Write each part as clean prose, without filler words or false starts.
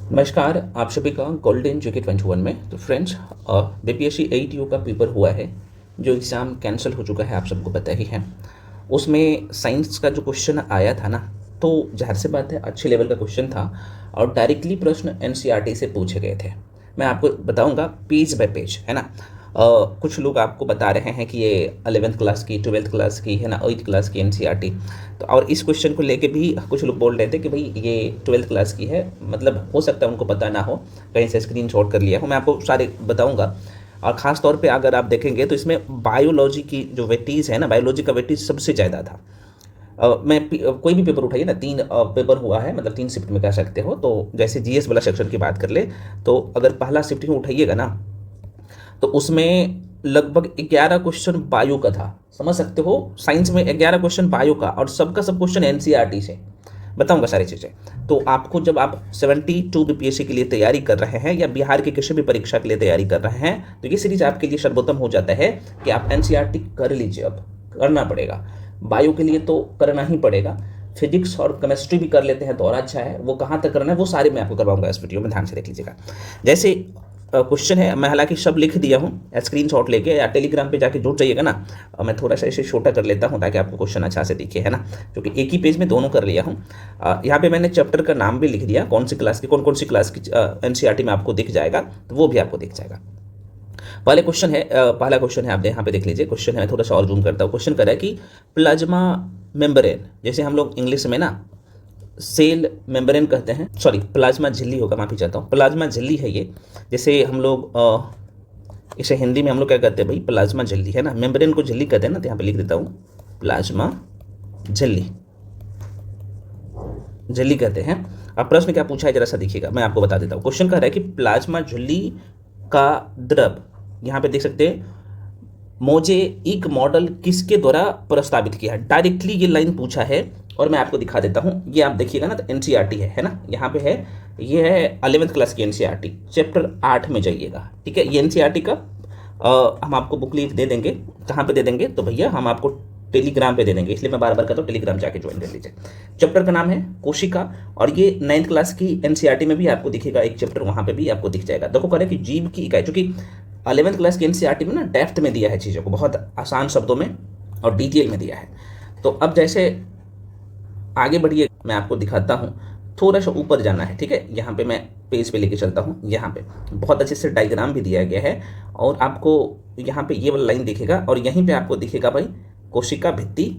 नमस्कार, आप सभी का गोल्डन जीके 21 में। तो फ्रेंड्स, बीपीएससी 8U का पेपर हुआ है, जो एग्ज़ाम कैंसिल हो चुका है, आप सबको पता ही है। उसमें साइंस का जो क्वेश्चन आया था ना, तो ज़ाहिर सी बात है अच्छे लेवल का क्वेश्चन था और डायरेक्टली प्रश्न एनसीईआरटी से पूछे गए थे। मैं आपको बताऊंगा पेज बाय पेज, है ना। कुछ लोग आपको बता रहे हैं कि ये 11th क्लास की, 12th क्लास की, है ना, 8th क्लास की एनसीईआरटी। तो और इस क्वेश्चन को लेके भी कुछ लोग बोल रहे थे कि भाई ये 12th क्लास की है, मतलब हो सकता है उनको पता ना हो, कहीं से स्क्रीनशॉट कर लिया हो। मैं आपको सारे बताऊंगा। और ख़ास तौर पे अगर आप देखेंगे तो इसमें बायोलॉजी की जो वेटीज़ है ना, बायोलॉजी का वेटीज सबसे ज़्यादा था। कोई भी पेपर उठाइए ना, 3 पेपर हुआ है, मतलब 3 शिफ्ट में कह सकते हो। तो जैसे जीएस वाला सेक्शन की बात कर ले, तो अगर पहला शिफ्ट ही उठाइएगा ना, तो उसमें लगभग 11 क्वेश्चन बायो का था। समझ सकते हो, साइंस में 11 क्वेश्चन बायो का, और सबका सब क्वेश्चन एनसीईआरटी से। बताऊंगा सारी चीज़ें। तो आपको जब आप 72 बीपीएससी के लिए तैयारी कर रहे हैं या बिहार की किसी भी परीक्षा के लिए तैयारी कर रहे हैं, तो ये सीरीज आपके लिए सर्वोत्तम हो जाता है कि आप एनसीईआरटी कर लीजिए। अब करना पड़ेगा, बायो के लिए तो करना ही पड़ेगा। फिजिक्स और केमिस्ट्री भी कर लेते हैं तो और अच्छा है। वो कहाँ तक करना है वो सारे मैं आपको करवाऊंगा इस वीडियो में, ध्यान से देख लीजिएगा। जैसे क्वेश्चन है, मैं हालांकि सब लिख दिया हूँ, स्क्रीनशॉट लेके या टेलीग्राम पे जाके जुड़ जाइएगा ना। मैं थोड़ा सा इसे छोटा कर लेता हूँ ताकि आपको क्वेश्चन अच्छा से दिखे, है ना, क्योंकि एक ही पेज में दोनों कर लिया हूँ। यहाँ पे मैंने चैप्टर का नाम भी लिख दिया, कौन सी क्लास की, कौन कौन सी क्लास की एनसीईआरटी में आपको दिख जाएगा, तो वो भी आपको दिख जाएगा। पहला क्वेश्चन है, आप यहाँ पे देख लीजिए। क्वेश्चन है, मैं थोड़ा सा और जूम करता हूँ। क्वेश्चन कर रहा है कि प्लाज्मा मेम्ब्रेन, जैसे हम लोग इंग्लिश में ना सेल मेम्ब्रेन कहते हैं, सॉरी प्लाज्मा झिल्ली होगा, माफी चाहता हूँ, प्लाज्मा झिल्ली है ये। जैसे हम लोग इसे हिंदी में हम लोग क्या कहते हैं भाई, प्लाज्मा झिल्ली, है ना। मेम्ब्रेन को झिल्ली कहते हैं ना, तो यहाँ पे लिख देता हूँ प्लाज्मा झिल्ली, झिल्ली कहते हैं। अब प्रश्न क्या पूछा है जरा सा देखिएगा, मैं आपको बता देता हूँ। क्वेश्चन कह रहा है कि प्लाज्मा झिल्ली का द्रव, यहाँ पे देख सकते हैं, मोजेइक मॉडल किसके द्वारा प्रस्तावित किया है। डायरेक्टली ये लाइन पूछा है और मैं आपको दिखा देता हूँ। ये आप देखिएगा ना, तो एनसीईआरटी है ना, यहाँ पे है, ये है 11th क्लास की एनसीईआरटी, चैप्टर 8 में जाइएगा, ठीक है। ये एनसीईआरटी का हम आपको बुकलेट दे देंगे। कहाँ पे दे देंगे, तो भैया हम आपको टेलीग्राम पे दे देंगे, इसलिए मैं बार बार कहता हूँ टेलीग्राम जाके ज्वाइन कर लीजिए। चैप्टर का नाम है कोशिका, और ये 9th क्लास की एनसीईआरटी में भी आपको दिखेगा एक चैप्टर, वहाँ पे भी आपको दिख जाएगा। देखो कह कि जीव की इकाई, चूंकि 11th क्लास की एनसीईआरटी में ना डेप्थ में दिया है चीज़ों को, बहुत आसान शब्दों में और डिटेल में दिया है। तो अब जैसे आगे बढ़िए, मैं आपको दिखाता हूँ। थोड़ा सा ऊपर जाना है, ठीक है। यहाँ पे मैं पेज पे लेके चलता हूँ। यहाँ पे बहुत अच्छे से डायग्राम भी दिया गया है, और आपको यहाँ पे ये वाला लाइन दिखेगा, और यहीं पे आपको दिखेगा भाई कोशिका भित्ति,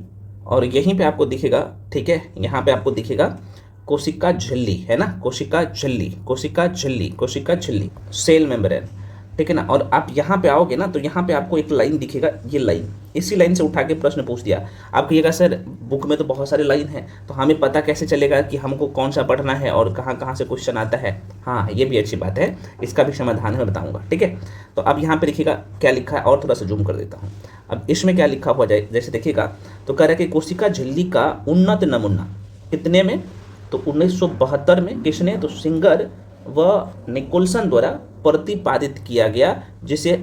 और यहीं पे आपको दिखेगा, ठीक है, यहाँ पे आपको दिखेगा कोशिका झिल्ली, है ना, कोशिका झिल्ली, कोशिका झिल्ली, कोशिका झिल्ली, सेल मेम्ब्रेन, ठीक है ना। और आप यहाँ पे आओगे ना, तो यहाँ पे आपको एक लाइन दिखेगा, ये लाइन, इसी लाइन से उठा के प्रश्न पूछ दिया। आप कहिएगा सर बुक में तो बहुत सारे लाइन हैं, तो हमें पता कैसे चलेगा कि हमको कौन सा पढ़ना है और कहाँ कहाँ से क्वेश्चन आता है। हाँ, ये भी अच्छी बात है, इसका भी समाधान मैं बताऊंगा, ठीक है। तो अब यहाँ पे देखिएगा क्या लिखा है, और थोड़ा सा जूम कर देता हूँ। अब इसमें क्या लिखा हुआ जाए, जैसे देखिएगा, तो कह रहा है कि कोशिका झिल्ली का उन्नत नमूना कितने में, तो 1972 में किसने, तो सिंगर व निकोलसन द्वारा प्रतिपादित किया गया, जिसे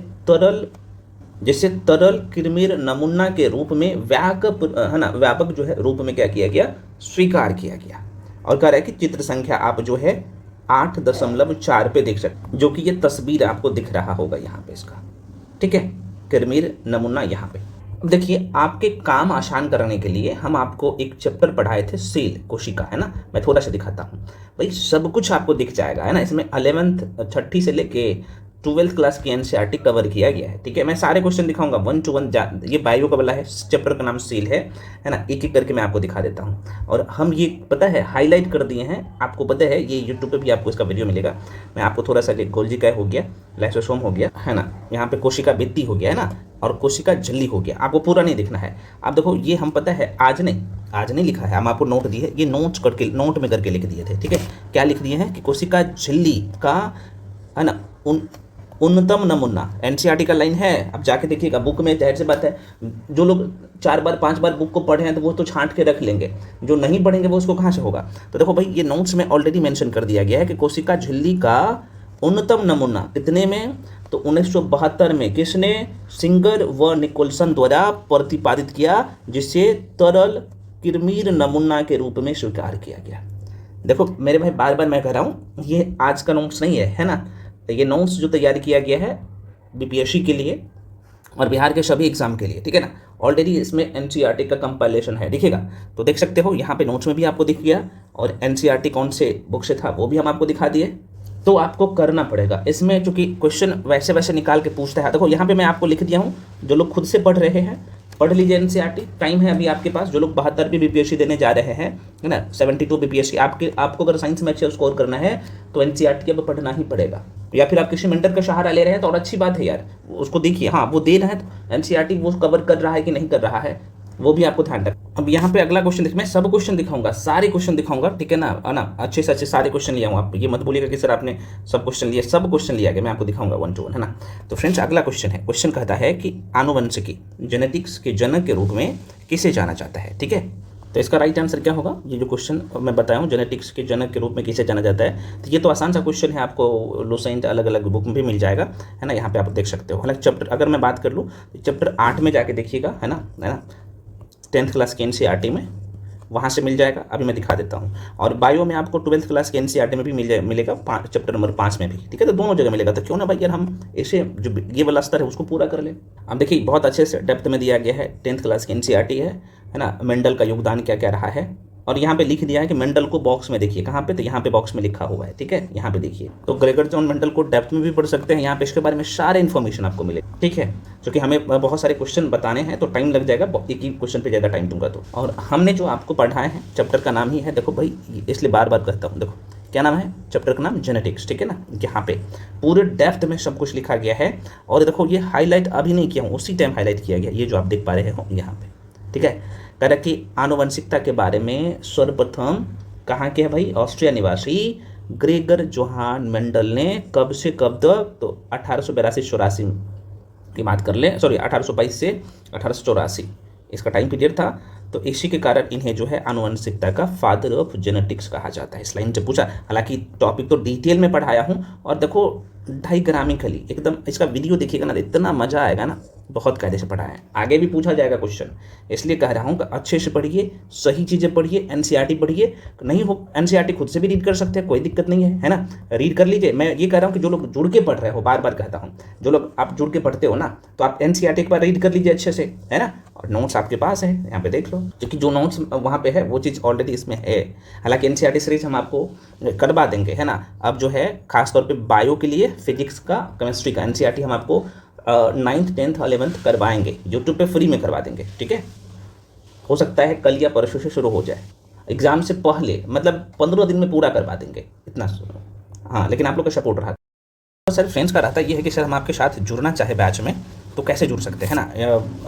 तरल कृमिर नमूना के रूप में व्यापक जो है रूप में क्या किया गया, स्वीकार किया गया। और कह रहा है कि चित्र संख्या आप जो है 8.4 पे देख सकते, जो कि ये तस्वीर आपको दिख रहा होगा यहाँ पे इसका, ठीक है, कृमिर नमूना यहाँ पे। अब देखिए, आपके काम आसान करने के लिए हम आपको एक चैप्टर पढ़ाए थे, सेल, कोशिका, है ना। मैं थोड़ा सा दिखाता हूँ भाई, सब कुछ आपको दिख जाएगा, है ना। इसमें 11th छठी से लेके 12th क्लास की एनसीईआरटी कवर किया गया है, ठीक है। मैं सारे क्वेश्चन दिखाऊंगा 1 to 1। ये बायो का वाला है, चैप्टर का नाम सेल है ना। एक एक करके मैं आपको दिखा देता हूँ, और हम ये पता है हाईलाइट कर दिए हैं, आपको पता है, ये यूट्यूब पे भी आपको इसका वीडियो मिलेगा। मैं आपको थोड़ा सा, गोल्जी का हो गया, लाइसोसोम हो गया, है ना, यहाँ पे कोशिका भित्ति हो गया, है ना, और कोशिका झिल्ली हो गया। आपको पूरा नहीं दिखना है। आप देखो, ये हम पता है आज नहीं लिखा है, हम आपको नोट दिए, ये नोट में करके लिख दिए थे, ठीक है। क्या लिख दिए हैं कि कोशिका झिल्ली का, है ना, उन्नतम नमूना, एनसीईआरटी का लाइन है। अब जाके देखिएगा बुक में, जाहिर सी बात है, जो लोग 4 बार 5 बार बुक को पढ़े हैं तो वो तो छांट के रख लेंगे, जो नहीं पढ़ेंगे वो उसको कहाँ से होगा। तो देखो भाई, ये नोट्स में ऑलरेडी मेंशन कर दिया गया है कि कोशिका झिल्ली का उन्नतम नमूना कितने में, तो 1972 में किसने, सिंगर व निकोलसन द्वारा प्रतिपादित किया, जिसे तरल कृमिर नमूना के रूप में स्वीकार किया गया। देखो मेरे भाई, बार बार मैं कह रहा हूँ, ये आज का नोट्स नहीं है ना, ये नोट्स जो तैयारी किया गया है बीपीएससी के लिए और बिहार के सभी एग्जाम के लिए, ठीक है ना। ऑलरेडी इसमें एनसीईआरटी का कंपाइलेशन है, दिखेगा तो देख सकते हो, यहाँ पे नोट्स में भी आपको दिख गया, और एनसीईआरटी कौन से बुक से था वो भी हम आपको दिखा दिए। तो आपको करना पड़ेगा इसमें, चूंकि क्वेश्चन वैसे वैसे निकाल के पूछता है। देखो यहाँ पे मैं आपको लिख दिया हूँ, जो लोग खुद से पढ़ रहे हैं पढ़ लीजिए एनसीईआरटी, टाइम है अभी आपके पास। जो लोग 72 बीपीएससी देने जा रहे हैं, है ना, 72 बीपीएससी, आपको अगर साइंस में अच्छा स्कोर करना है तो एनसीईआरटी अब पढ़ना ही पड़ेगा। या फिर आप किसी मेंटर का सहारा ले रहे हैं तो और अच्छी बात है यार, उसको देखिए, हाँ वो दे रहा है तो एनसीईआरटी वो कवर कर रहा है कि नहीं कर रहा है, वो भी आपको ध्यान रखना। अब यहाँ पे अगला क्वेश्चन मैं सब क्वेश्चन दिखाऊंगा, सारे क्वेश्चन दिखाऊंगा, ठीक है ना, अच्छे से अच्छे सारे क्वेश्चन लिया हूँ। आप ये मत बोलिएगा कि सर आपने सब क्वेश्चन लिए, सब क्वेश्चन लिया गया, मैं आपको दिखाऊंगा 1 to 1, है ना। तो फ्रेंड्स अगला क्वेश्चन है, क्वेश्चन कहता है कि आनुवंशिकी जेनेटिक्स के जनक के रूप में किसे जाना जाता है, ठीक है। तो इसका राइट आंसर क्या होगा, ये जो क्वेश्चन मैं बताया हूँ जेनेटिक्स के जनक के रूप में किसे जाना जाता है, तो ये तो आसान सा क्वेश्चन है, आपको लुसेंट अलग अलग बुक में भी मिल जाएगा, है ना, यहाँ पे आप देख सकते हो। हालांकि चैप्टर अगर मैं बात कर लूँ तो चैप्टर 8 में जाके देखिएगा, है ना 10th क्लास के एनसीईआरटी में वहाँ से मिल जाएगा, अभी मैं दिखा देता हूँ। और बायो में आपको 12th क्लास के एनसीईआरटी में भी मिलेगा, चैप्टर नंबर 5 में भी, ठीक है। तो दोनों जगह मिलेगा, तो क्यों ना भाई यार हम इसे जो ये वाला स्तर है उसको पूरा कर लें। अब देखिए बहुत अच्छे से डेप्थ में दिया गया है, 10th क्लास की एनसीईआरटी है ना, मेंडल का योगदान क्या क्या रहा है, और यहाँ पे लिख दिया है कि मेंडल को बॉक्स में देखिए, कहाँ पे, तो यहाँ पे बॉक्स में लिखा हुआ है, ठीक है, यहाँ पे देखिए। तो ग्रेगर जॉन मेंडल को डेप्थ में भी पढ़ सकते हैं, यहाँ पे इसके बारे में सारे इन्फॉर्मेशन आपको मिले, ठीक है। क्योंकि हमें बहुत सारे क्वेश्चन बताने हैं तो टाइम लग जाएगा, एक ही क्वेश्चन पे ज़्यादा टाइम दूंगा तो। और हमने जो आपको पढ़ाए हैं चैप्टर का नाम ही है, देखो भाई इसलिए बार बार कहता हूँ, देखो क्या नाम है चैप्टर का नाम, जेनेटिक्स, ठीक है ना। यहाँ पे पूरे डेप्थ में सब कुछ लिखा गया है, और देखो ये हाईलाइट अभी नहीं किया हूँ, उसी टाइम हाईलाइट किया गया, ये जो आप देख पा रहे हो यहाँ पे, ठीक है। कह रहा कि आनुवंशिकता के बारे में सर्वप्रथम कहाँ के है भाई, ऑस्ट्रिया निवासी ग्रेगर जोहान मेंडल ने कब से कब तक, तो 1882-84 की बात कर ले, सॉरी 1822 से 1884 इसका टाइम पीरियड था। तो इसी के कारण इन्हें जो है आनुवंशिकता का फादर ऑफ जेनेटिक्स कहा जाता है। इस लाइन से पूछा, हालांकि टॉपिक तो डिटेल में पढ़ाया हूँ, और देखो डायग्रामिकली एकदम इसका वीडियो देखिएगा ना, इतना मजा आएगा ना, बहुत कायदे से पढ़ाया है। आगे भी पूछा जाएगा क्वेश्चन, इसलिए कह रहा हूँ कि अच्छे से पढ़िए, सही चीज़ें पढ़िए, एनसीईआरटी पढ़िए, नहीं हो एनसीईआरटी खुद से भी रीड कर सकते हैं, कोई दिक्कत नहीं है ना, रीड कर लीजिए। मैं ये कह रहा हूँ कि जो लोग जुड़ के पढ़ रहे हो, बार बार कहता हूँ, जो लोग आप जुड़ के पढ़ते हो ना, तो आप एनसीईआरटी एक बार रीड कर लीजिए अच्छे से, है ना, और नोट्स आपके पास है, यहाँ पे देख लो, क्योंकि जो नोट्स वहाँ पे है वो चीज़ ऑलरेडी इसमें है। हालांकि एनसीईआरटी सीरीज हम आपको करवा देंगे, है ना। अब जो है खासतौर पे बायो के लिए फिजिक्स का, केमिस्ट्री का एनसीईआरटी हम आपको 9th 10th 11th करवाएंगे, यूट्यूब पे फ्री में करवा देंगे, ठीक है। हो सकता है कल या परसों से शुरू हो जाए, एग्जाम से पहले, मतलब 15 दिन में पूरा करवा देंगे इतना, हाँ, लेकिन आप लोग का सपोर्ट रहा। तो सर फ्रेंड्स का रहता ये है कि सर हम आपके साथ जुड़ना चाहे बैच में तो कैसे जुड़ सकते हैं ना,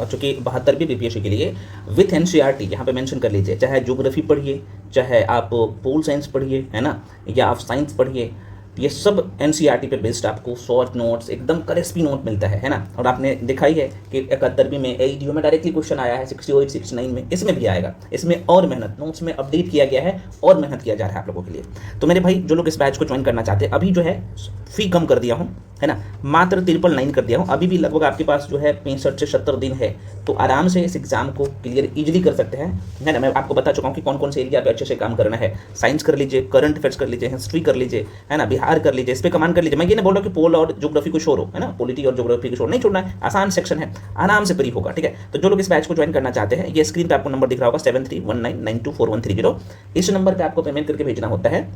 चूँकि 72वीं बीपीएससी के लिए विथ एनसीईआरटी यहाँ पे मेंशन कर लीजिए, चाहे ज्योग्राफी पढ़िए, चाहे आप पोल साइंस पढ़िए, है ना, या आप साइंस पढ़िए, ये सब एनसीईआरटी पे बेस्ड आपको शॉर्ट नोट्स, एकदम क्रिस्पी नोट मिलता है ना। और आपने देखा ही है कि 71वीं में एईडीओ में डायरेक्टली क्वेश्चन आया है, 68 69 में, इसमें भी आएगा, इसमें और मेहनत, नोट्स में अपडेट किया गया है और मेहनत किया जा रहा है आप लोगों के लिए। तो मेरे भाई जो लोग इस बैच को ज्वाइन करना चाहते हैं, अभी जो है फी कम कर दिया हूँ, है ना, मात्र 999 कर दिया हूँ, अभी भी लगभग आपके पास जो है 65 से 70 दिन है, तो आराम से इस एग्जाम को क्लियर इजीली कर सकते हैं, है ना। मैं आपको बता चुका हूँ कि कौन कौन से एरिया पे अच्छे से काम करना है, साइंस कर लीजिए, करंट अफेयर्स कर लीजिए, हिस्ट्री कर लीजिए, है ना, बिहार कर लीजिए, इस पे कमांड कर लीजिए। मैं ये नहीं बोल रहा कि पोल और ज्योग्राफी को छोड़ो, है ना, पॉलिटी और ज्योग्राफी को छोड़ो, नहीं छोड़ना है, आसान सेक्शन है, आराम से फ्री होगा, ठीक है। तो जो लोग इस बैच को ज्वाइन करना चाहते हैं, ये स्क्रीन पे आपको नंबर दिख रहा होगा 7319924130, इस नंबर पे आपको पेमेंट करके भेजना होता है,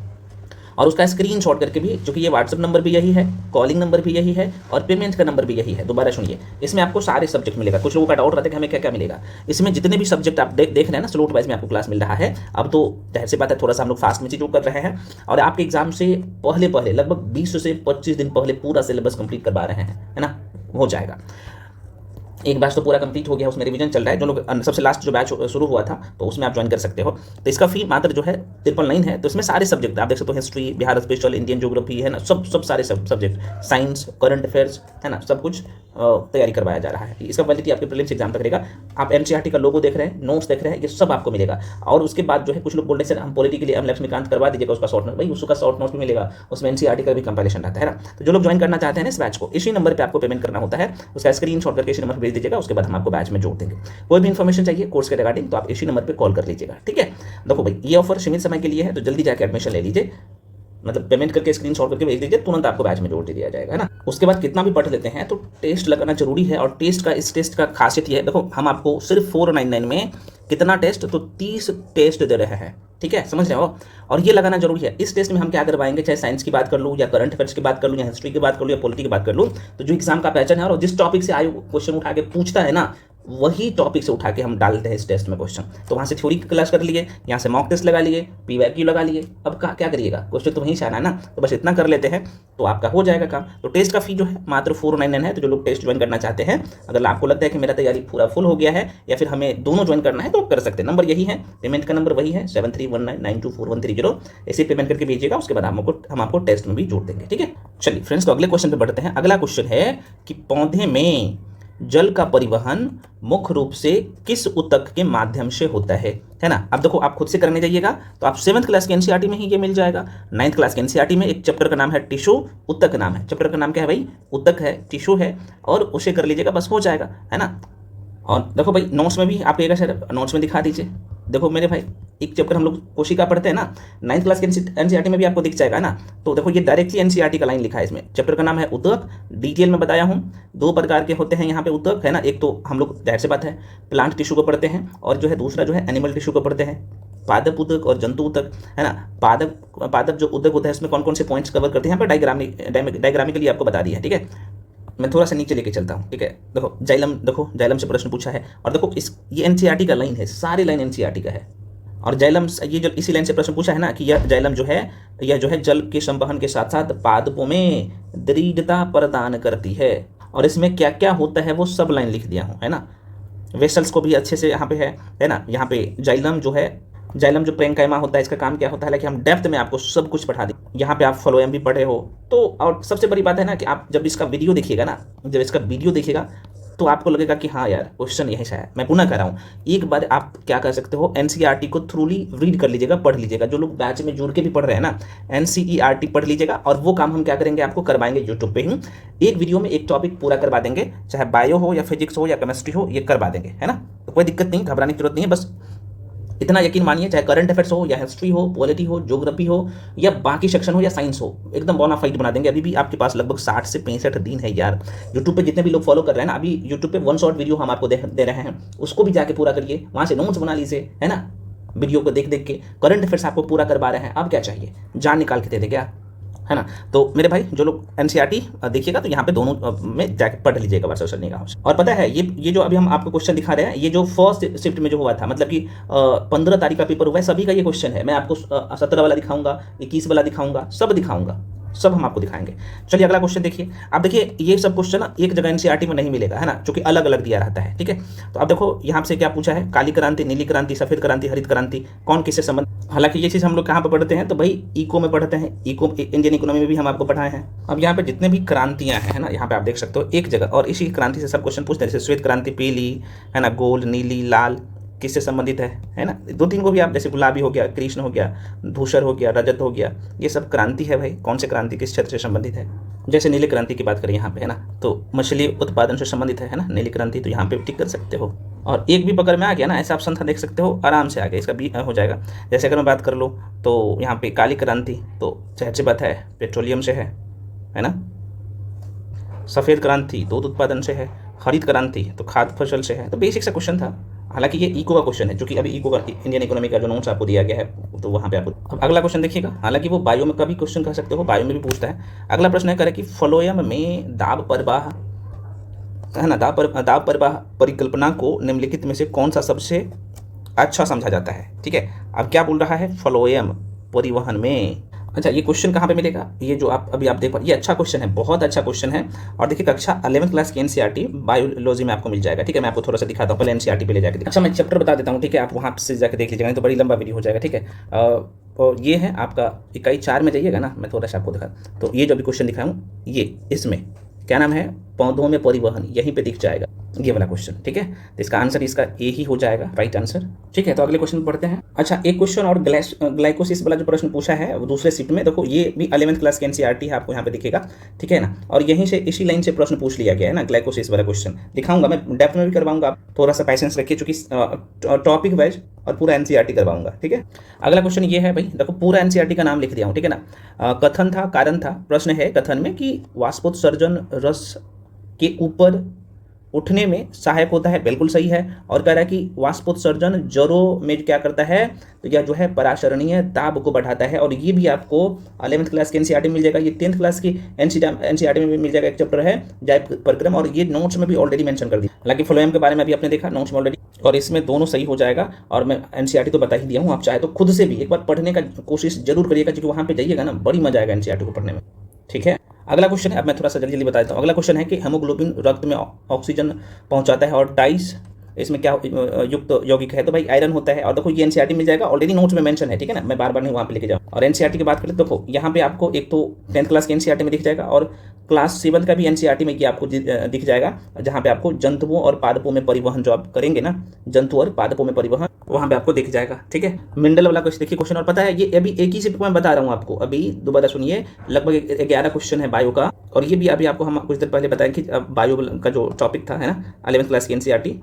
और उसका स्क्रीनशॉट करके भी, जो कि ये व्हाट्सएप नंबर भी यही है, कॉलिंग नंबर भी यही है, और पेमेंट का नंबर भी यही है। दोबारा सुनिए, इसमें आपको सारे सब्जेक्ट मिलेगा। कुछ लोगों का डाउट रहता है कि हमें क्या क्या मिलेगा, इसमें जितने भी सब्जेक्ट आप देख रहे हैं ना, स्लॉट वाइज में आपको क्लास मिल रहा है। अब तो जाहिर सी बात है, थोड़ा सा हम लोग फास्ट में चीज़ों कर रहे हैं, और आपके एग्जाम से पहले लगभग 20 से 25 दिन पहले पूरा सिलेबस कंप्लीट करवा रहे हैं, है ना, हो जाएगा। एक बैच तो पूरा कंप्लीट हो गया, उसमें रिवीजन चल रहा है। जो लोग सबसे लास्ट जो बैच शुरू हुआ था तो उसमें आप ज्वाइन कर सकते हो। तो इसका फी मात्र जो है 999 है। तो इसमें सारे सब्जेक्ट आप देख सकते हो, history, Bihar special, Indian geography, है ना, सब सारे सब्जेक्ट, साइंस, करंट अफेयर्स, है ना, सब कुछ तैयारी करवाया जा रहा है। इसका वैलिडिटी आपके प्रीलिम्स एग्जाम तक रहेगा। आप एनसीईआरटी का लोगो देख रहे हैं, नोट्स देख रहे हैं, ये सब आपको मिलेगा। और उसके बाद जो है कुछ लोग बोल रहे हैं सर हम पॉलिटिकली हम लक्ष्मीकांत करवा दीजिएगा उसका शॉर्ट नोट, भाई उसका शॉर्ट नोट भी मिलेगा, उसमें एनसीईआरटी का भी कंपाइलेशन रहता है ना। तो जो लोग ज्वाइन करना चाहते हैं इस बैच को, इसी नंबर पर आपको पेमेंट करना होता है, उसका स्क्रीनशॉट करके इसी नंबर पर भेज दीजिएगा, उसके बाद हम आपको बैच में जोड़ देंगे। कोई भी इन्फॉर्मेशन चाहिए कोर्स के रिगार्डिंग तो आप इसी नंबर पर कॉल कर लीजिएगा, ठीक है। देखो भाई ये ऑफर सीमित समय के लिए है, तो जल्दी जाकर एडमिशन ले लीजिए, मतलब पेमेंट करके स्क्रीनशॉट करके भेज दीजिए, तुरंत आपको बैच में जोड़ दिया जाएगा, है ना। उसके बाद कितना भी पढ़ लेते हैं तो टेस्ट लगाना जरूरी है। और इस टेस्ट का खासियत ये है, देखो हम आपको सिर्फ 499 में कितना टेस्ट, तो 30 टेस्ट दे रहे हैं, ठीक है, समझ रहे हो। और ये लगाना जरूरी है। इस टेस्ट में हम क्या करवाएंगे, चाहे साइंस की बात कर लूँ या करंट अफेयर्स की बात कर लूँ या हिस्ट्री की बात कर लूँ या पॉलिटी की बात कर लूँ, तो जो एग्जाम का पैटर्न है और जिस टॉपिक से आयु क्वेश्चन उठा के पूछता है ना, वही टॉपिक से उठा के हम डालते हैं इस टेस्ट में क्वेश्चन। तो वहाँ से थ्योरी की क्लास कर लिए, यहाँ से मॉक टेस्ट लगा लिए, पीवाईक्यू लगा लिए, अब क्या करिएगा, क्वेश्चन तो वहीं से आना है ना, तो बस इतना कर लेते हैं तो आपका हो जाएगा काम। तो टेस्ट का फी जो है मात्र 499 है। तो जो लोग टेस्ट ज्वाइन करना चाहते हैं, अगर आपको लगता है कि मेरा तैयारी पूरा फुल हो गया है या फिर हमें दोनों ज्वाइन करना है तो आप कर सकते हैं। नंबर यही है, पेमेंट का नंबर वही है 7319924130। ऐसे पेमेंट करके भेजिएगा, उसके बाद हम आपको टेस्ट में भी जोड़ देंगे, ठीक है। चलिए फ्रेंड्स, तो अगले क्वेश्चन पे बढ़ते हैं। अगला क्वेश्चन है कि पौधे में जल का परिवहन मुख्य रूप से किस ऊतक के माध्यम से होता है ना। अब देखो आप खुद से करने जाइएगा तो आप 7th क्लास के एनसीईआरटी में ही ये मिल जाएगा। 9th क्लास के एनसीईआरटी में एक चैप्टर का नाम है टिश्यू, ऊतक का नाम है, चैप्टर का नाम क्या है भाई, ऊतक है, टिश्यू है, और उसे कर लीजिएगा, बस हो जाएगा, है ना। और देखो भाई नोट्स में भी आप कहेगा सर नोट्स में दिखा दीजिए। देखो मेरे भाई एक चैप्टर हम लोग कोशिका पढ़ते हैं ना, 9th क्लास के एनसीईआरटी में भी आपको दिख जाएगा ना। तो देखो ये डायरेक्टली एनसीईआरटी का लाइन लिखा है, इसमें चैप्टर का नाम है ऊतक, डिटेल में बताया हूँ। 2 प्रकार के होते हैं यहाँ पे ऊतक, है ना। एक तो हम लोग जाहिर सी बात है प्लांट टिश्यू को पढ़ते हैं, और जो है दूसरा जो है एनिमल टिश्यू को पढ़ते हैं, पादप ऊतक और जंतु ऊतक, है ना। पादप जो ऊतक होता है उसमें कौन कौन से पॉइंट्स कवर करते हैं, यहाँ पर डायग्रामिकली आपको बता दिया है, ठीक है। मैं थोड़ा सा नीचे लेके चलता हूँ, ठीक है। देखो जाइलम से प्रश्न पूछा है, और देखो ये एनसीईआरटी का लाइन है, सारी लाइन एनसीईआरटी का है। और जाइलम ये जो इसी लाइन से प्रश्न पूछा है ना कि यह जाइलम जो है यह जो है जल के संवहन के साथ साथ पादपों में दृढ़ता प्रदान करती है, और इसमें क्या क्या होता है वो सब लाइन लिख दिया हूँ, है ना। वेसल्स को भी अच्छे से यहाँ पे है ना। यहाँ पे जाइलम जो प्रेंकाइमा होता है, इसका काम क्या होता है, हालांकि हम डेप्थ में आपको सब कुछ पढ़ा दें। यहाँ पे आप फ्लोएम भी पढ़े हो तो, और सबसे बड़ी बात है ना कि आप जब इसका वीडियो देखिएगा तो आपको लगेगा कि हाँ यार क्वेश्चन यहीं से है। मैं पुनः कह रहा हूँ, एक बार आप क्या कर सकते हो, एनसीईआरटी को थ्रूली रीड कर लीजिएगा, पढ़ लीजिएगा। जो लोग बैच में जुड़ के भी पढ़ रहे हैं ना, एनसीईआरटी पढ़ लीजिएगा, और वो काम हम क्या करेंगे, आपको करवाएंगे यूट्यूब पे ही। एक वीडियो में एक टॉपिक पूरा करवा देंगे, चाहे बायो हो या फिजिक्स हो या केमिस्ट्री हो, ये करवा देंगे, है ना। तो कोई दिक्कत नहीं, घबराने की जरूरत नहीं है, बस इतना यकीन मानिए, चाहे करंट अफेयर्स हो या हिस्ट्री हो, पॉलिटी हो, ज्योग्राफी हो या बाकी सेक्शन हो या साइंस हो, एकदम बोनाफाइड बना देंगे। अभी भी आपके पास लगभग 60 से 65 दिन है यार। यूट्यूब पे जितने भी लोग फॉलो कर रहे हैं ना, अभी यूट्यूब पे 1 शॉर्ट वीडियो हम आपको दे रहे हैं, उसको भी जाके पूरा करिए, वहाँ से नोट्स बना लीजिए, है ना। वीडियो को देख देख के करंट अफेयर्स आपको पूरा करवा रहे हैं, अब क्या चाहिए, जान निकाल के दे दे क्या, है ना। तो मेरे भाई जो लोग एनसीईआरटी देखिएगा तो यहाँ पे दोनों में जाके पढ़ लीजिएगा वर्षा सर निगाहों से। और पता है ये जो अभी हम आपको क्वेश्चन दिखा रहे हैं, ये जो फर्स्ट शिफ्ट में जो हुआ था, मतलब कि 15 तारीख का पेपर हुआ है, सभी का ये क्वेश्चन है। मैं आपको 17 वाला दिखाऊंगा, 21 वाला दिखाऊंगा, सब दिखाऊंगा, सब हम आपको दिखाएंगे। चलिए अगला क्वेश्चन देखिए। अब देखिए ये सब क्वेश्चन ना एक जगह एनसीईआरटी में नहीं मिलेगा, है ना, क्योंकि अलग अलग दिया रहता है, ठीक है। तो अब देखो यहाँ से क्या पूछा है, काली क्रांति, नीली क्रांति, सफेद क्रांति, हरित क्रांति कौन किससे संबंध। हालांकि ये चीज़ हम लोग कहाँ पर पढ़ते हैं, तो भाई इको में पढ़ते हैं, इको इंडियन इकोनॉमी में भी हम आपको पढ़ाए हैं। अब यहाँ पे जितने भी क्रांतियाँ हैं, है ना, यहाँ पे आप देख सकते हो एक जगह, और इसी क्रांति से सब क्वेश्चन पूछते हैं। जैसे श्वेत क्रांति पीली, है ना, गोल्ड, नीली, लाल किससे संबंधित है ना। 2-3 को भी आप, जैसे गुलाबी हो गया, कृष्ण हो गया, धूसर हो गया, रजत हो गया, ये सब क्रांति है भाई। कौन से क्रांति किस क्षेत्र से संबंधित है। जैसे नीली क्रांति की बात करें यहाँ पे, है ना, तो मछली उत्पादन से संबंधित है ना नीली क्रांति, तो यहाँ पे टिक कर सकते हो। और एक भी पकड़ में आ गया ना, ऐसा ऑप्शन था, देख सकते हो आराम से आ गया, इसका भी हो जाएगा। जैसे अगर मैं बात कर लूँ तो यहाँ पे काली क्रांति तो जाहिर सी बात है पेट्रोलियम से है ना। सफ़ेद क्रांति दूध उत्पादन से है, हरित क्रांति तो खाद्य फसल से है। तो बेसिक सा क्वेश्चन था, हालांकि ये इको का क्वेश्चन है, जो कि अभी इको का इंडियन इकोनॉमी का जो नोट्स आपको दिया गया है, तो वहाँ पे आपको। अब अगला क्वेश्चन देखिएगा, हालांकि वो बायो में का भी क्वेश्चन कह सकते हो, बायो में भी पूछता है। अगला प्रश्न है करे कि फ्लोएम में दाब प्रवाह, है ना, दाब प्रवाह परिकल्पना को निम्नलिखित में से कौन सा सबसे अच्छा समझा जाता है, ठीक है। अब क्या बोल रहा है, फ्लोएम परिवहन में। अच्छा ये क्वेश्चन कहाँ पे मिलेगा, ये जो आप देख पा, ये अच्छा क्वेश्चन है, बहुत अच्छा क्वेश्चन है। और देखिए कक्षा 11th क्लास की एनसीईआरटी बायोलॉजी में आपको मिल जाएगा, ठीक है। मैं आपको थोड़ा सा दिखाता हूँ, पहले एनसीईआरटी पे ले जाकर। अच्छा मैं चैप्टर बता देता हूँ, ठीक है, आप वहाँ से जाकर देख लीजिएगा, नहीं तो बड़ी लंबा वीडियो हो जाएगा, ठीक है। और ये है आपका इकाई 4 में जाइएगा ना, मैं थोड़ा सा आपको दिखा, तो ये जो भी क्वेश्चन दिखाऊँ ये इसमें क्या नाम है, पौधों में परिवहन, यहीं पे दिख जाएगा ये वाला क्वेश्चन। ठीक है, तो इसका आंसर इसका ए ही हो जाएगा, राइट आंसर। ठीक है, तो अगले क्वेश्चन पढ़ते हैं। अच्छा, एक क्वेश्चन और ग्लाइकोसिस वाला जो प्रश्न पूछा है वो दूसरे शिफ्ट में, देखो ये भी 11th क्लास के एनसीईआरटी है, आपको यहाँ पे दिखेगा। ठीक है ना, और यहीं से इसी लाइन से प्रश्न पूछ लिया गया है ना, ग्लाइकोसिस वाला क्वेश्चन दिखाऊंगा मैं, डेप्थ में भी करवाऊंगा, आप थोड़ा सा पैसेंस रखिए, चूंकि टॉपिक वाइज और पूरा एनसीईआरटी करवाऊंगा। ठीक है, अगला क्वेश्चन ये है भाई, देखो पूरा एनसीईआरटी का नाम लिख दिया हूँ। ठीक है ना, कथन था, कारण था, प्रश्न है कथन में कि वाष्पोत्सर्जन रस के ऊपर उठने में सहायक होता है, बिल्कुल सही है। और कह रहा है कि वाष्पोत्सर्जन जड़ों में क्या करता है, तो यह जो है पराशरणीय दाब को बढ़ाता है, और ये भी आपको 11th क्लास के एनसीईआरटी में मिल जाएगा, ये 10th क्लास की एनसीईआरटी में भी मिल जाएगा। एक चैप्टर है जैव परिक्रम, और ये नोट्स में भी ऑलरेडी मेंशन कर दिया। हालांकि फ्लोएम के बारे में अभी आपने देखा नोट्स में ऑलरेडी, और इसमें दोनों सही हो जाएगा। और मैं एनसीईआरटी तो बता ही दिया हूँ, आप चाहे तो खुद से भी एक बार पढ़ने का कोशिश जरूर करिएगा, क्योंकि वहाँ पे जाइएगा ना, बड़ी मजा आएगा एनसीईआरटी को पढ़ने में। ठीक है, अगला क्वेश्चन है, अब मैं थोड़ा सा जल्दी जल्दी बता देता हूँ। अगला क्वेश्चन है कि हेमोग्लोबिन रक्त में ऑक्सीजन पहुंचाता है, और डाइस इसमें क्या युक्त यौगिक है, तो भाई आयरन होता है। और देखो ये एनसीईआरटी मिल जाएगा, ऑलरेडी नोट्स में मेंशन है। ठीक है ना, मैं बार बार नहीं वहाँ पे लेके जाऊँ। और एनसीईआरटी की बात करें, देखो यहाँ पे आपको एक तो 10th क्लास के एनसीईआरटी में दिख जाएगा, और क्लास 7 का भी एनसीईआरटी में ये आपको दिख जाएगा, जहाँ पे आपको जंतुओं और पादपों में परिवहन जो आप करेंगे ना, जंतु और पादपों में परिवहन, वहाँ पे आपको दिख जाएगा। ठीक है, मिंडल वाला क्वेश्चन देखिए क्वेश्चन, और पता है ये अभी एक ही शिफ्ट में बता रहा हूँ आपको, अभी दोबारा सुनिए, लगभग 11 क्वेश्चन है बायो का। और ये भी अभी आपको हम कुछ देर पहले बताया कि बायो का जो टॉपिक था है ना, 11th क्लास की एनसीईआरटी,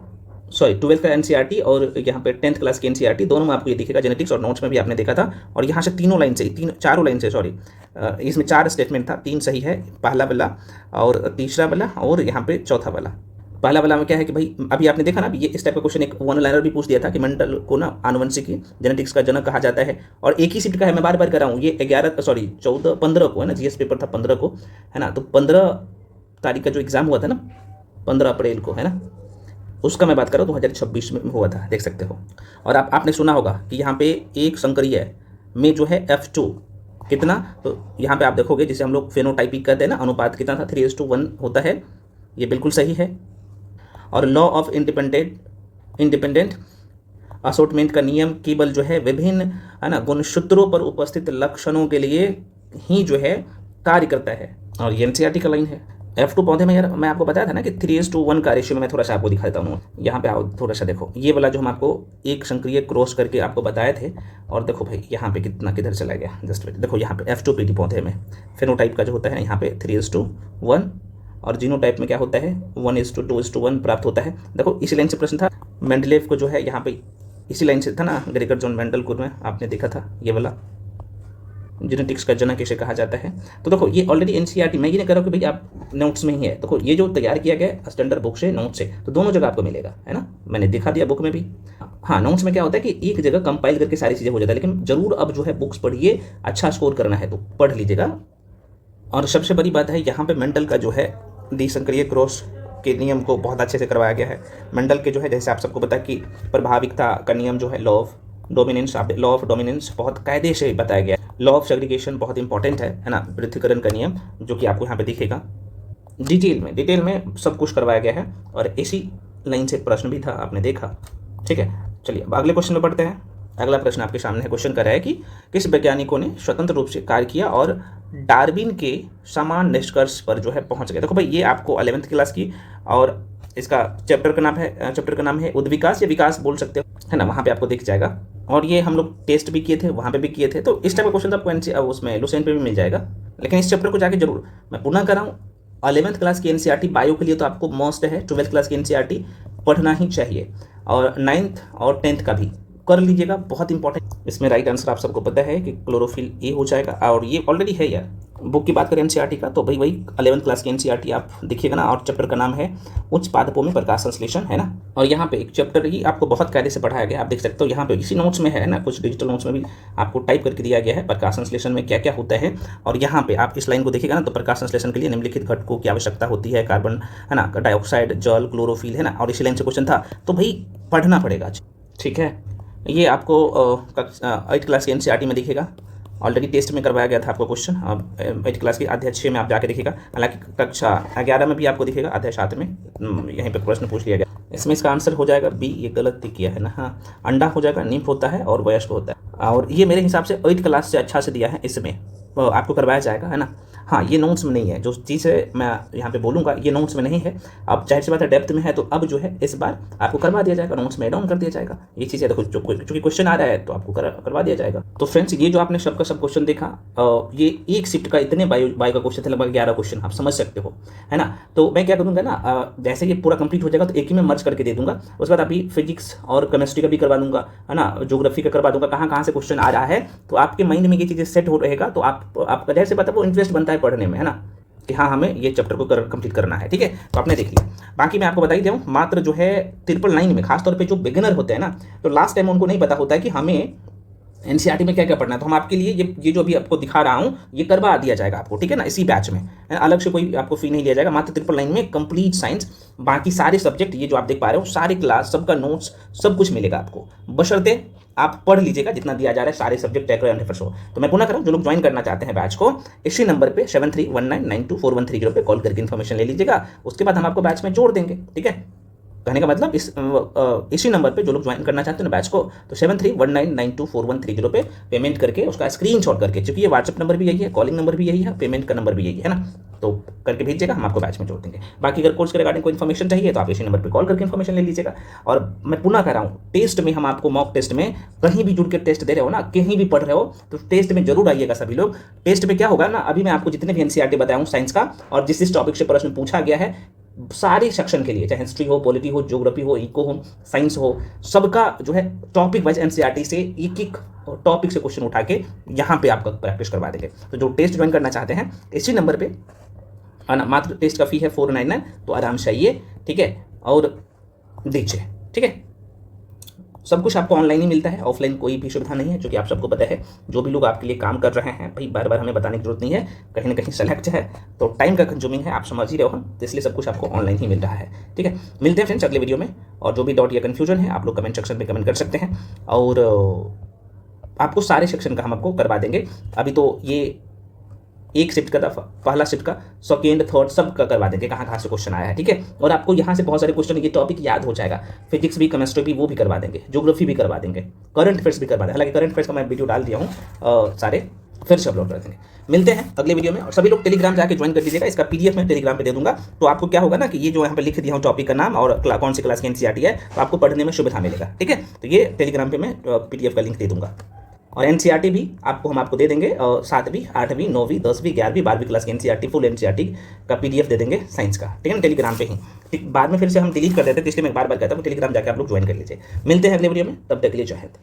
सॉरी 12th का एनसीईआरटी, और यहाँ पे 10th क्लास की एनसीईआरटी, दोनों में आपको ये दिखेगा, जेनेटिक्स और नोट्स में भी आपने देखा था। और यहाँ से चारों लाइन से सॉरी, इसमें 4 स्टेटमेंट था, 3 सही है, पहला वाला और तीसरा वाला और यहाँ पे चौथा वाला। पहला वाला में क्या है कि भाई अभी आपने देखा ना, ये इस टाइप का क्वेश्चन एक वन लाइनर भी पूछ दिया था कि मेंडल को ना आनुवंशिकी जेनेटिक्स का जनक कहा जाता है, और एक ही शिफ्ट का है, मैं बार बार कर रहा हूँ, ये 15 को है ना, जीएस पेपर था 15 को है ना, तो 15 तारीख का जो एग्जाम हुआ था ना, 15 अप्रैल को है ना, उसका मैं बात कर रहा हूँ, 2026 में हुआ था, देख सकते हो। और आपने सुना होगा कि यहाँ पे एक संकरीय में जो है F2 कितना, तो यहाँ पे आप देखोगे जिसे हम लोग फेनोटाइपिक कहते हैं ना, अनुपात कितना था, 3:1 होता है, ये बिल्कुल सही है। और लॉ ऑफ इंडिपेंडेंट असॉर्टमेंट का नियम केवल जो है विभिन्न है ना गुणसूत्रों पर उपस्थित लक्षणों के लिए ही जो है कार्य करता है, और ये एनसीईआरटी का लाइन है। F2 पौधे में यार मैं आपको बताया था ना कि 3:1 का रेशियो में, मैं थोड़ा सा आपको दिखा देता हूँ, यहाँ पे आओ थोड़ा सा देखो, ये वाला जो हम आपको एक संक्रिय क्रॉस करके आपको बताए थे, और देखो भाई यहाँ पे किधर चला गया, जस्ट देखो यहाँ पे F2PD पौधे में फेनोटाइप का जो होता है यहाँ पे 3:1, और जीनोटाइप में क्या होता है 1:2:1 प्राप्त होता है। देखो इसी लाइन से प्रश्न था, मेंडलेव को जो है यहाँ पे इसी लाइन से था ना, ग्रेगर जॉन मेंडल को में आपने देखा था, ये वाला जेनेटिक्स का जनक इसे कहा जाता है। तो देखो ये ऑलरेडी एनसीईआरटी, मैं ये नहीं कह रहा हूँ कि भाई आप नोट्स में ही है, देखो ये जो तैयार किया गया स्टैंडर्ड बुक से, नोट से, तो दोनों जगह आपको मिलेगा है ना, मैंने दिखा दिया बुक में भी। हाँ, नोट्स में क्या होता है कि एक जगह कंपाइल करके सारी चीज़ें हो जाता है, लेकिन जरूर अब जो है बुक्स पढ़िए, अच्छा स्कोर करना है तो पढ़ लीजिएगा। और सबसे बड़ी बात है यहाँ पे मेंडल का जो है द्विसंक्रिय क्रॉस के नियम को बहुत अच्छे से करवाया गया है। मेंडल के जो है, जैसे आप सबको पता है कि प्रभाविकता का नियम जो है, लॉ ऑफ डोमिनेंस बहुत कायदे से बताया गया है। लॉ ऑफ सेग्रीगेशन बहुत इंपॉर्टेंट है ना, पृथक्करण का नियम जो कि आपको यहाँ पे दिखेगा, डिटेल में सब कुछ करवाया गया है, और इसी लाइन से प्रश्न भी था, आपने देखा। ठीक है, चलिए अब अगले क्वेश्चन में पढ़ते हैं। अगला प्रश्न आपके सामने है, क्वेश्चन कर रहा है कि किस वैज्ञानिकों ने स्वतंत्र रूप से कार्य किया और डार्विन के समान निष्कर्ष पर जो है पहुंच गए। देखो भाई ये आपको 11th क्लास की, और इसका चैप्टर का नाम है उद्विकास या विकास बोल सकते हो है ना, वहाँ पे आपको दिख जाएगा। और ये हम लोग टेस्ट भी किए थे, वहाँ पे भी किए थे, तो इस टाइप का क्वेश्चन आपको उसमें लुसेंट पे भी मिल जाएगा। लेकिन इस चैप्टर को जाके जरूर, मैं पुनः कर रहा हूँ, 11th क्लास की एनसीईआरटी बायो के लिए तो आपको मस्ट है, 12th क्लास की एनसीईआरटी पढ़ना ही चाहिए, और 9th और 10th का भी कर लीजिएगा, बहुत इंपॉर्टेंट। इसमें राइट आंसर आप सबको पता है कि क्लोरोफिल ए हो जाएगा, और ये ऑलरेडी है यार। बुक की बात करें एनसीईआरटी का, तो भाई वही 11th क्लास की एनसीईआरटी आप देखिएगा ना, और चैप्टर का नाम है उच्च पादपों में प्रकाश संश्लेषण है ना। और यहाँ पे एक चैप्टर ही आपको बहुत कायदे से पढ़ाया गया, आप देख सकते हो यहाँ पे इसी नोट्स में है ना, कुछ डिजिटल नोट्स में भी आपको टाइप करके दिया गया है प्रकाश संश्लेषण में क्या क्या होता है। और यहाँ पे आप इस लाइन को देखिएगा ना, तो प्रकाश संश्लेषण के लिए निम्नलिखित घटकों की आवश्यकता होती है, कार्बन है ना, डाइऑक्साइड, जल, क्लोरोफिल है ना, और इसी लाइन से क्वेश्चन था, तो भाई पढ़ना पड़ेगा। ठीक है, ये आपको 8th क्लास की एनसीईआरटी में दिखेगा, ऑलरेडी टेस्ट में करवाया गया था आपको क्वेश्चन। अब 8th क्लास की अध्याय 6 में आप जाके देखिएगा, हालांकि कक्षा 11 में भी आपको दिखेगा, अध्याय 7 में यहीं पे प्रश्न पूछ लिया गया। इसमें इसका आंसर हो जाएगा बी, ये गलत किया है ना, हाँ, अंडा हो जाएगा, निम्फ होता है और वयस्क होता है, और ये मेरे हिसाब से 8th क्लास से अच्छा से दिया है, इसमें आपको करवाया जाएगा है ना। हाँ, ये नोट्स में नहीं है, जो चीज़ है मैं यहाँ पे बोलूँगा ये नोट्स में नहीं है। अब जाहिर सी बात है डेप्थ में है, तो अब जो है इस बार आपको करवा दिया जाएगा, नोट्स में एड ऑन कर दिया जाएगा। ये चीज़ है, देखो चूँकि क्वेश्चन आ रहा है तो आपको करवा दिया जाएगा। तो फ्रेंड्स, ये जो आपने सब का सब क्वेश्चन देखा, ये एक शिफ्ट का इतने बायो का क्वेश्चन थे, लगभग 11 क्वेश्चन, आप समझ सकते हो, है ना। तो मैं क्या करूँगा ना, जैसे ये पूरा कंप्लीट हो जाएगा तो एक ही में मर्ज करके दे दूंगा। उसके बाद अभी फिजिक्स और केमिस्ट्री का भी करवा दूंगा, है ना, ज्योग्राफी का करवा दूंगा, कहाँ कहाँ से क्वेश्चन आ रहा है, तो आपके माइंड में ये चीज़ें सेट हो रहेगा, तो आपका जैसे पता वो इंटरेस्ट बनता है पढ़ने में, है ना, कि हाँ हमें ये चैप्टर को कंप्लीट करना है। ठीक है, तो आपने देख लिया। बाकी मैं आपको बता ही दूँ, मात्र जो है 999 में खासतौर पे जो बिगिनर होते हैं ना, तो लास्ट टाइम उनको नहीं पता होता है कि हमें एनसीईआरटी में क्या क्या पढ़ना है, तो हम आपके लिए ये जो अभी आपको दिखा रहा हूँ ये करवा दिया जाएगा आपको, ठीक है ना, इसी बैच में, अलग से कोई आपको फी नहीं दिया जाएगा। मात्र 999 में कंप्लीट साइंस, बाकी सारे सब्जेक्ट ये जो आप देख पा रहे हो, सारे क्लास, सबका नोट्स, सब कुछ मिलेगा आपको, बशर्ते आप पढ़ लीजिएगा जितना दिया जा रहा है, सारे सब्जेक्ट टेक एंड रेफरेंस हो। तो मैं पुनः करूँ, जो लोग ज्वाइन करना चाहते हैं बैच को, इसी नंबर पे 7319924130 पे कॉल करके इन्फॉर्मेशन ले लीजिएगा, उसके बाद हम आपको बैच में जोड़ देंगे। ठीक है, कहने का मतलब इसी नंबर पे जो लोग ज्वाइन करना चाहते हैं ना बैच को, तो 7319924130 पे पेमेंट करके उसका स्क्रीनशॉट करके, क्योंकि ये व्हाट्सएप नंबर भी यही है, कॉलिंग नंबर भी यही है, पेमेंट का नंबर भी यही है ना, तो करके भेजिएगा, हम आपको बैच में जोड़ देंगे। बाकी अगर कोर्स के रिगार्डिंग कोई इन्फॉर्मेशन चाहिए तो आप इसी नंबर पर कॉल करके इन्फॉर्मेशन ले लीजिएगा। और मैं पुनः कह रहा हूँ, टेस्ट में हम आपको मॉक टेस्ट में कहीं भी जुड़ के टेस्ट दे रहे हो ना, कहीं भी पढ़ रहे हो, तो टेस्ट में जरूर आइएगा सभी लोग। टेस्ट में क्या होगा ना, अभी मैं आपको जितने भी एनसीईआरटी बताया हूँ साइंस का, और जिस टॉपिक से प्रश्न पूछा गया है, सारे सेक्शन के लिए, चाहे हिस्ट्री हो, पॉलिटी हो, ज्योग्राफी हो, इको हो, साइंस हो, सबका जो है टॉपिक वाइज एनसीईआरटी से एक एक टॉपिक से क्वेश्चन उठा के यहाँ पे आपका प्रैक्टिस करवा देंगे। तो जो टेस्ट ज्वाइन करना चाहते हैं इसी नंबर पे, मात्र टेस्ट का फी है 499, तो आराम से आइए, ठीक है, और दीजिए। ठीक है, सब कुछ आपको ऑनलाइन ही मिलता है, ऑफलाइन कोई भी सुविधा नहीं है, जो कि आप सबको पता है। जो भी लोग आपके लिए काम कर रहे हैं, भाई बार बार हमें बताने की जरूरत नहीं है, कहीं ना कहीं सेलेक्ट है, तो टाइम का कंज्यूमिंग है, आप समझ ही रहे हो हम, तो इसलिए सब कुछ आपको ऑनलाइन ही मिल रहा है। ठीक है, मिलते हैं फ्रेंड्स अगले वीडियो में, और जो भी डाउट या कन्फ्यूजन है आप लोग कमेंट सेक्शन में कमेंट कर सकते हैं, और आपको सारे सेक्शन का हम आपको करवा देंगे। अभी तो ये एक शिफ्ट का था, पहला शिफ्ट का, सेकेंड, थर्ड, सब का करवा देंगे, कहाँ कहाँ से क्वेश्चन आया है। ठीक है, और आपको यहाँ से बहुत सारे क्वेश्चन, ये टॉपिक याद हो जाएगा, फिजिक्स भी, केमिस्ट्री भी, वो भी करवा देंगे, ज्योग्राफी भी करवा देंगे, करंट अफेयर्स भी करवा देंगे। हालांकि करंट अफेयर्स का मैं वीडियो डाल दिया हूँ, सारे फिर से अपलोड कर देंगे। मिलते हैं अगले वीडियो में, और सभी लोग टेलीग्राम जाके ज्वाइन कर दीजिएगा, इसका पीडीएफ मैं टेलीग्राम पे दे दूंगा। तो आपको क्या होगा ना, कि ये जो यहाँ पे लिख दिया हूँ टॉपिक का नाम और कौन सी क्लास की एनसीईआरटी है, तो आपको पढ़ने में सुविधा मिलेगा। ठीक है, तो ये टेलीग्राम पे मैं पीडीएफ का लिंक दे दूंगा। और एनसीईआरटी भी हम आपको दे देंगे, 7वीं, 8वीं, 9वीं, 10वीं, 11वीं, 12वीं क्लास की एनसीईआरटी, फुल एनसीईआरटी का पीडीएफ दे देंगे साइंस का। ठीक है ना, टेलीग्राम पे ही। ठीक, बाद में फिर से हम डिलीट कर देते हैं, तो इसलिए मैं बार बार कहता हूँ टेलीग्राम जाकर आप लोग ज्वाइन कर लीजिए। मिलते हैं अगले वीडियो में, तब तक के लिए जय हिंद।